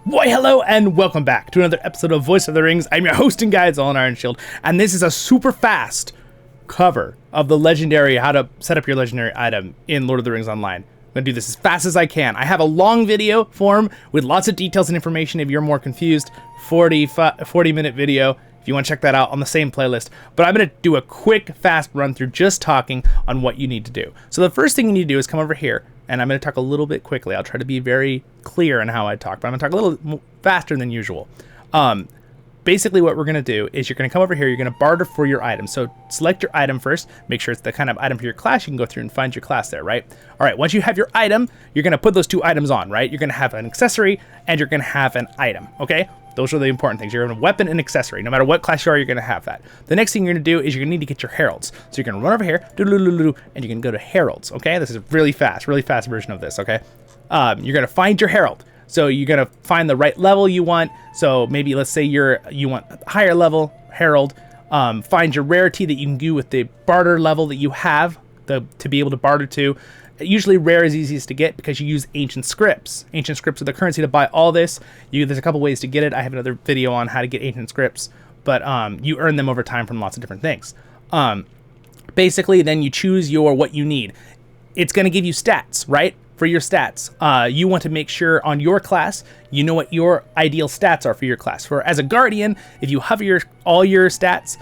Why, hello and welcome back to another episode of Voice of the Rings. I'm your host and guide, Zollin Ironshield, and this is a super fast cover of the legendary, how to set up your legendary item in Lord of the Rings Online. I'm going to do this as fast as I can. I have a long video form with lots of details and information if you're more confused. 40-minute video if you want to check that out on the same playlist. But I'm going to do a quick, fast run through just talking on what you need to do. So the first thing you need to do is come over here, and I'm going to talk a little bit quickly. I'll try to be very clear in how I talk, but I'm going to talk a little faster than usual. Basically what we're going to do is you're going to come over here, you're going to barter for your item. So select your item first, make sure it's the kind of item for your class. You can go through and find your class there, right? All right, once you have your item, you're going to put those two items on, right? You're going to have an accessory and you're going to have an item, okay? Those are the important things. You're going to have a weapon and accessory. No matter what class you are, you're going to have that. The next thing you're going to do is you're going to need to get your Heralds. So you're going to run over here, and you can go to Heralds, okay? This is a really fast version of this, okay? You're going to find your Herald. So you're going to find the right level you want. So maybe let's say you want a higher level Herald. Find your rarity that you can do with the barter level that you have to be able to barter to. Usually rare is easiest to get because you use ancient scripts. Ancient scripts are the currency to buy all this. There's a couple ways to get it. I have another video on how to get ancient scripts, but you earn them over time from lots of different things. Basically, then you choose what you need. It's going to give you stats, right? For your stats, you want to make sure on your class, you know what your ideal stats are for your class. For as a guardian, if you hover all your stats,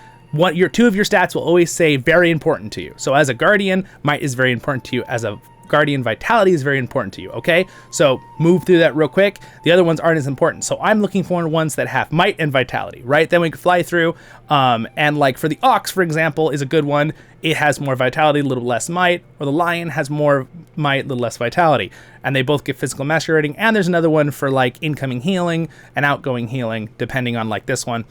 two of your stats will always say very important to you. So as a guardian, might is very important to you. As a guardian, vitality is very important to you. Okay, so move through that real quick. The other ones aren't as important. So I'm looking for ones that have might and vitality, right? Then we can fly through. And like for the ox, for example, is a good one. It has more vitality, a little less might, or the lion has more might, a little less vitality. And they both get physical mastery rating. And there's another one for like incoming healing and outgoing healing, depending on like this one.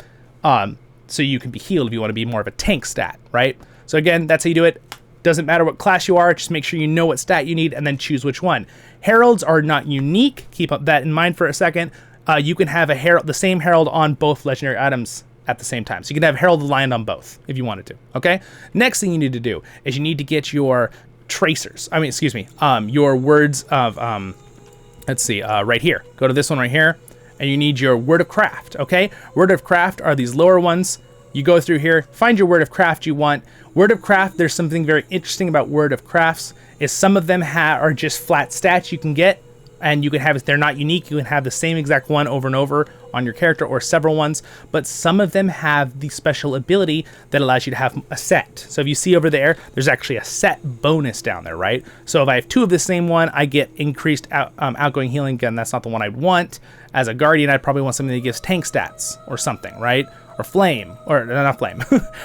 So you can be healed if you want to be more of a tank stat, right? So again, that's how you do it. Doesn't matter what class you are, just make sure you know what stat you need and then choose which one. Heralds are not unique. Keep that in mind for a second. You can have the same Herald on both legendary items at the same time. So you can have Herald the Lion on both if you wanted to, okay? Next thing you need to do is you need to get your tracers. Your words of, right here. Go to this one right here, and you need your Word of Craft, okay? Word of Craft are these lower ones. You go through here, find your Word of Craft you want. Word of Craft, there's something very interesting about Word of Crafts, is some of them are just flat stats you can get, and you can have, if they're not unique, you can have the same exact one over and over on your character or several ones, but some of them have the special ability that allows you to have a set. So if you see over there, there's actually a set bonus down there, right? So if I have two of the same one, I get increased outgoing healing. Again, that's not the one I'd want. As a guardian, I'd probably want something that gives tank stats or something, right? Or flame, or not flame,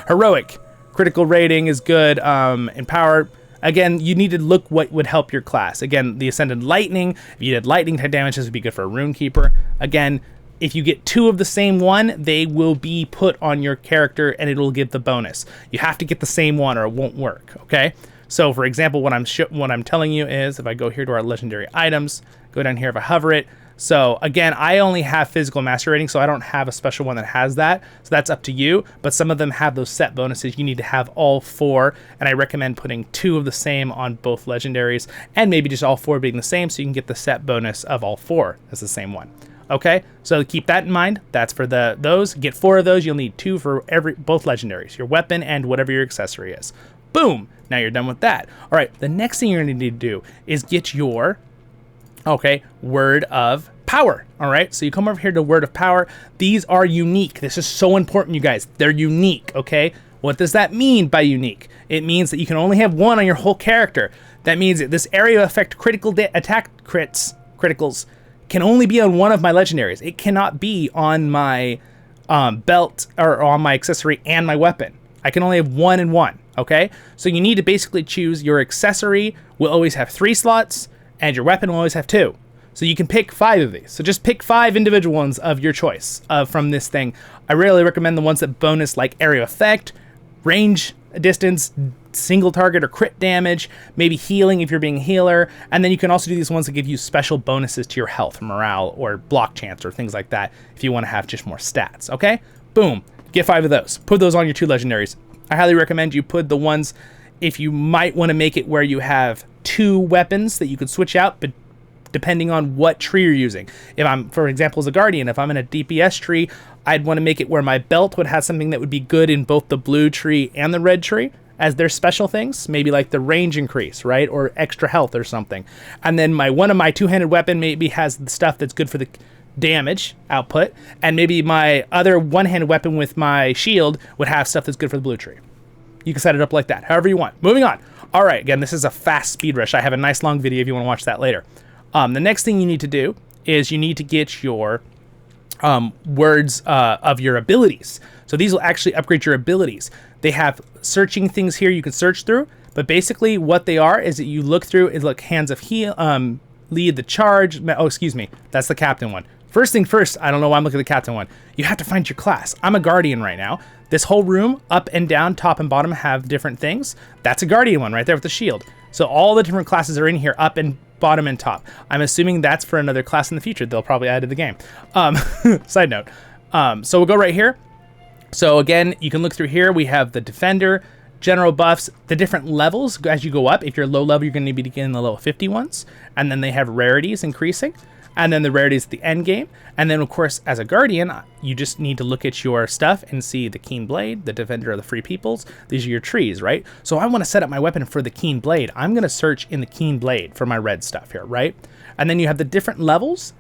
heroic. Critical rating is good, empower. Again, you need to look what would help your class. Again, the Ascended Lightning, if you did lightning type damage, this would be good for a Rune Keeper. Again, if you get two of the same one, they will be put on your character and it'll give the bonus. You have to get the same one or it won't work, okay? So for example, what I'm telling you is, if I go here to our legendary items, go down here if I hover it. So again, I only have physical mastery rating, so I don't have a special one that has that. So that's up to you, but some of them have those set bonuses. You need to have all four, and I recommend putting two of the same on both legendaries, and maybe just all four being the same so you can get the set bonus of all four as the same one. Okay, so keep that in mind. That's for those. Get four of those. You'll need two for both legendaries, your weapon and whatever your accessory is. Boom! Now you're done with that. All right, the next thing you're going to need to do is get your Word of Power. All right, so you come over here to Word of Power. These are unique. This is so important, you guys. They're unique, okay? What does that mean by unique? It means that you can only have one on your whole character. That means that this area effect critical attack criticals can only be on one of my legendaries. It cannot be on my belt or on my accessory and my weapon. I can only have one and one, okay? So you need to basically choose your accessory will always have 3 slots, and your weapon will always have 2. So you can pick 5 of these. So just pick 5 individual ones of your choice from this thing. I really recommend the ones that bonus like area effect, range, distance, single target or crit damage, maybe healing if you're being a healer. And then you can also do these ones that give you special bonuses to your health, morale, or block chance or things like that if you want to have just more stats, okay? Boom. Get 5 of those. Put those on your 2 legendaries. I highly recommend you put the ones, if you might want to make it where you have 2 weapons that you could switch out, but depending on what tree you're using. If I'm, for example, as a guardian, if I'm in a DPS tree, I'd want to make it where my belt would have something that would be good in both the blue tree and the red tree as their special things, maybe like the range increase, right? Or extra health or something. And then one of my two-handed weapon maybe has the stuff that's good for the damage output, and maybe my other one-handed weapon with my shield would have stuff that's good for the blue tree. You can set it up like that, however you want. Moving on. All right, again, this is a fast speed rush. I have a nice long video if you want to watch that later. The next thing you need to do is you need to get your words of your abilities. So these will actually upgrade your abilities. They have searching things here you can search through, but basically what they are is that you look through is like hands of heal, lead the charge. Oh, excuse me, that's the captain one. First thing first, I don't know why I'm looking at the captain one. You have to find your class. I'm a guardian right now. This whole room, up and down, top and bottom, have different things. That's a guardian one right there with the shield. So all the different classes are in here, up and bottom and top. I'm assuming that's for another class in the future. They'll probably add to the game. Side note. So we'll go right here. So again, you can look through here. We have the defender, general buffs, the different levels as you go up. If you're low level, you're going to be getting the level 50 ones. And then they have rarities increasing. And then the rarities at the end game. And then, of course, as a guardian, you just need to look at your stuff and see the keen blade, the defender of the free peoples. These are your trees, right? So I want to set up my weapon for the keen blade. I'm going to search in the keen blade for my red stuff here, right? And then you have the different levels.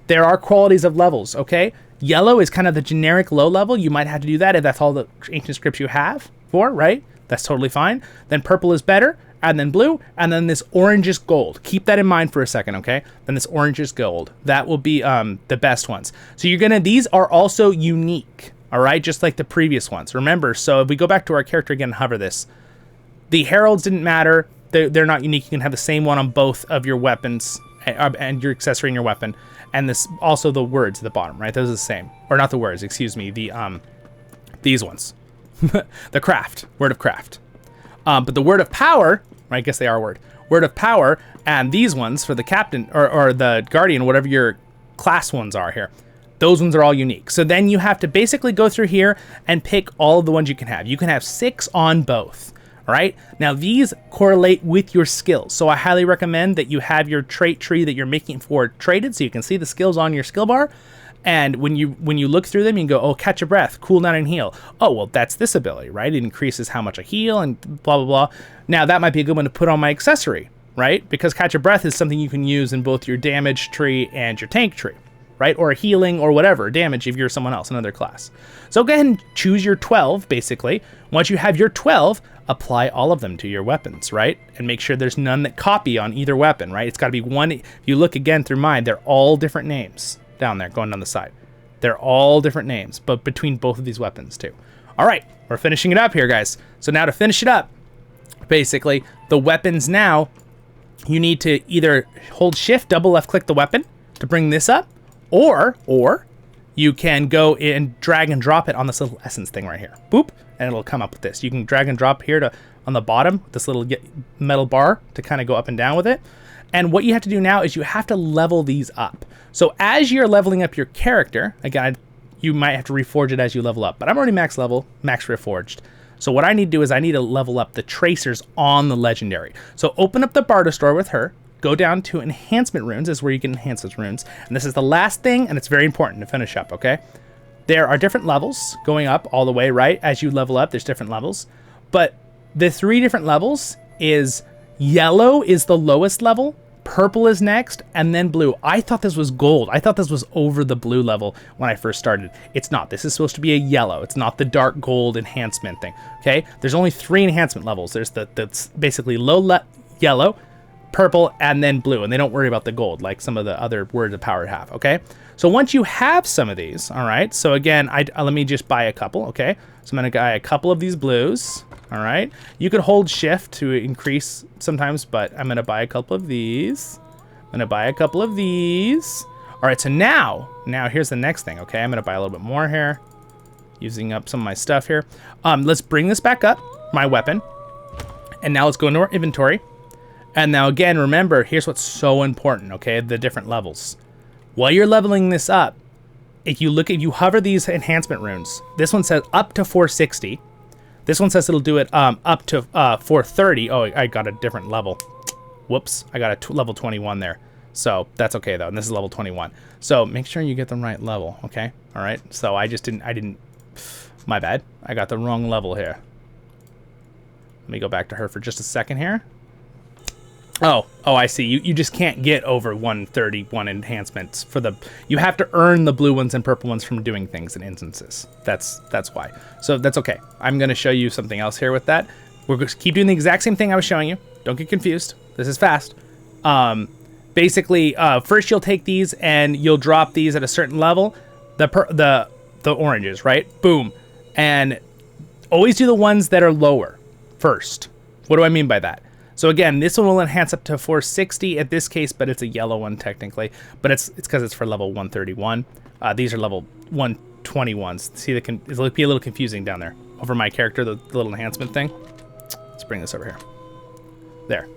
There are qualities of levels, okay? Yellow is kind of the generic low level. You might have to do that if that's all the ancient scripts you have for, right? That's totally fine. Then purple is better. And then blue, and then this orange is gold. Keep that in mind for a second, okay? Then this orange is gold. That will be the best ones. So these are also unique, all right? Just like the previous ones. Remember, so if we go back to our character again and hover this, the heralds didn't matter. They're not unique. You can have the same one on both of your weapons and your accessory and your weapon. And this also the words at the bottom, right? Those are the same. Or not the words, excuse me. These ones. The craft, word of craft. But the word of power, I guess they are word of power, and these ones for the captain or the guardian, whatever your class ones are here, those ones are all unique. So then you have to basically go through here and pick all of the ones you can have. You can have 6 on both. All right. Now these correlate with your skills. So I highly recommend that you have your trait tree that you're making for traded, so you can see the skills on your skill bar. And when you look through them, you can go, oh, catch a breath, cool down and heal. Oh, well, that's this ability, right? It increases how much I heal and blah, blah, blah. Now, that might be a good one to put on my accessory, right? Because catch a breath is something you can use in both your damage tree and your tank tree, right? Or healing or whatever, damage if you're someone else, another class. So go ahead and choose your 12, basically. Once you have your 12, apply all of them to your weapons, right? And make sure there's none that copy on either weapon, right? It's got to be one. If you look again through mine, they're all different names. Down there, going down the side. They're all different names, but between both of these weapons too. All right, we're finishing it up here, guys. So now to finish it up, basically, the weapons now, you need to either hold shift, double left click the weapon to bring this up, or you can go and drag and drop it on this little essence thing right here. Boop, and it'll come up with this. You can drag and drop here on the bottom, this little metal bar to kind of go up and down with it. And what you have to do now is you have to level these up. So as you're leveling up your character, again, you might have to reforge it as you level up, but I'm already max level, max reforged. So what I need to do is I need to level up the tracers on the legendary. So open up the barter store with her, go down to enhancement runes, is where you can enhance those runes. And this is the last thing, and it's very important to finish up, okay? There are different levels going up all the way, right? As you level up, there's different levels. But the 3 different levels is yellow is the lowest level, purple is next, and then blue. I thought this was gold. I thought this was over the blue level when I first started. It's not. This is supposed to be a yellow. It's not the dark gold enhancement thing, okay? There's only 3 enhancement levels. There's that's basically yellow, purple, and then blue, and they don't worry about the gold like some of the other words of power have, okay? So once you have some of these, all right, so again, let me just buy a couple, okay? So I'm going to buy a couple of these blues. All right, you could hold shift to increase sometimes, but I'm going to buy a couple of these. I'm going to buy a couple of these. All right, so now here's the next thing, okay? I'm going to buy a little bit more here, using up some of my stuff here. Let's bring this back up, my weapon. And now let's go into our inventory. And now again, remember, here's what's so important, okay? The different levels. While you're leveling this up, if you hover these enhancement runes, this one says up to 460. This one says it'll do it up to 430. Oh, I got a different level. Whoops, I got a level 21 there. So that's okay though, and this is level 21. So make sure you get the right level, okay? All right, so I didn't, my bad. I got the wrong level here. Let me go back to her for just a second here. Oh, I see. You just can't get over 131 enhancements for the, you have to earn the blue ones and purple ones from doing things in instances. That's why. So that's okay. I'm going to show you something else here with that. We're going to keep doing the exact same thing I was showing you. Don't get confused. This is fast. Basically, first you'll take these and you'll drop these at a certain level. The oranges, right? Boom. And always do the ones that are lower first. What do I mean by that? So again, this one will enhance up to 460 at this case, but it's a yellow one technically. But it's because it's for level 131. These are level 121s. See, it'll be a little confusing down there. Over my character, the little enhancement thing. Let's bring this over here. There.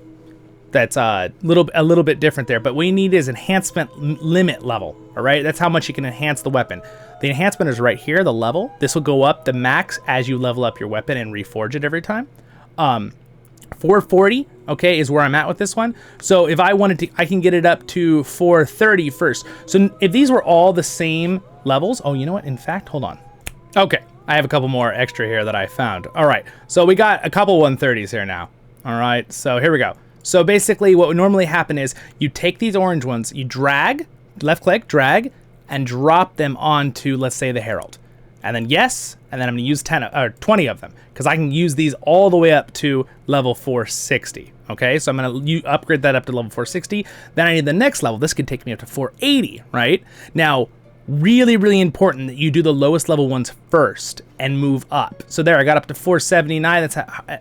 That's a little bit different there. But what you need is enhancement limit level. All right, that's how much you can enhance the weapon. The enhancement is right here, the level. This will go up the max as you level up your weapon and reforge it every time. 440, okay, is where I'm at with this one. So if I wanted to, I can get it up to 430 first. So if these were all the same levels, oh, you know what? In fact, hold on. Okay, I have a couple more extra here that I found. All right, so we got a couple 130s here now. All right, so here we go. So basically what would normally happen is you take these orange ones, you drag, left click, drag, and drop them onto, let's say, the Herald. And then yes, and then I'm going to use 20 of them because I can use these all the way up to level 460. Okay, so I'm going to upgrade that up to level 460. Then I need the next level. This could take me up to 480, right? Now, really, really important that you do the lowest level ones first and move up. So there, I got up to 479. That's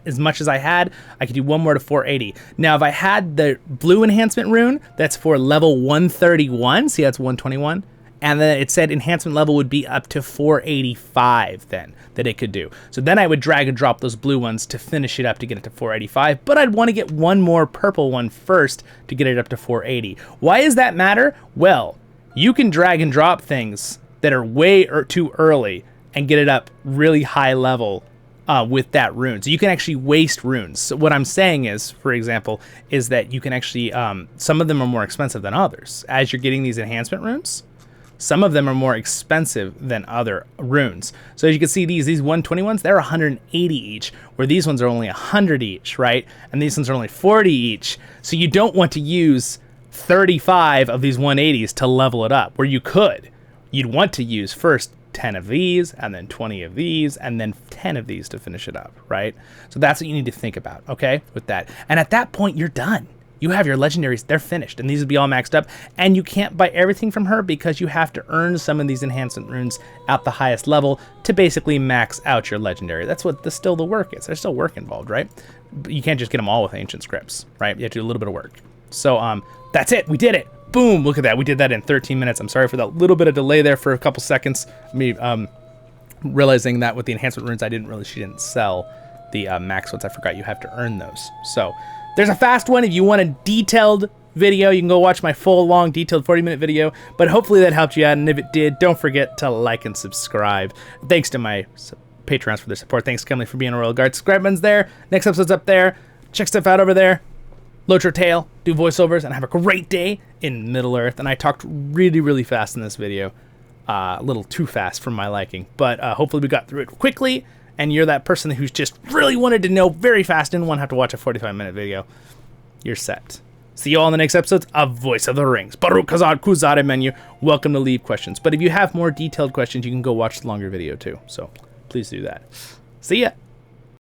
as much as I had. I could do one more to 480. Now, if I had the blue enhancement rune, that's for level 131. See, that's 121. And then it said enhancement level would be up to 485 then that it could do. So then I would drag and drop those blue ones to finish it up to get it to 485. But I'd want to get one more purple one first to get it up to 480. Why does that matter? Well, you can drag and drop things that are way too early and get it up really high level with that rune. So you can actually waste runes. So what I'm saying is, for example, is that you can actually, some of them are more expensive than others. As you're getting these enhancement runes, some of them are more expensive than other runes. So as you can see, these 121s, they're 180 each, where these ones are only 100 each, right? And these ones are only 40 each. So you don't want to use 35 of these 180s to level it up, where you could. You'd want to use first 10 of these, and then 20 of these, and then 10 of these to finish it up, right? So that's what you need to think about, okay, with that. And at that point, you're done. You have your legendaries, they're finished, and these will be all maxed up, and you can't buy everything from her because you have to earn some of these enhancement runes at the highest level to basically max out your legendary. That's what still the work is. There's still work involved, right? But you can't just get them all with ancient scripts, right? You have to do a little bit of work. So that's it, we did it. Boom, look at that, we did that in 13 minutes. I'm sorry for that little bit of delay there for a couple seconds. Me realizing that with the enhancement runes, she didn't sell the max ones. I forgot you have to earn those. So there's a fast one. If you want a detailed video, you can go watch my full, long, detailed 40-minute video. But hopefully that helped you out. And if it did, don't forget to like and subscribe. Thanks to my Patrons for their support. Thanks, Skumley, for being a Royal Guard. Subscribe button's there. Next episode's up there. Check stuff out over there. LOTRO Tale, do voiceovers, and have a great day in Middle-earth. And I talked really, really fast in this video. A little too fast for my liking. But hopefully we got through it quickly. And you're that person who's just really wanted to know very fast, didn't want to have to watch a 45-minute video. You're set. See you all in the next episodes of Voice of the Rings. Baruch Hazad Kuzade menu. Welcome to leave questions. But if you have more detailed questions, you can go watch the longer video too. So please do that. See ya.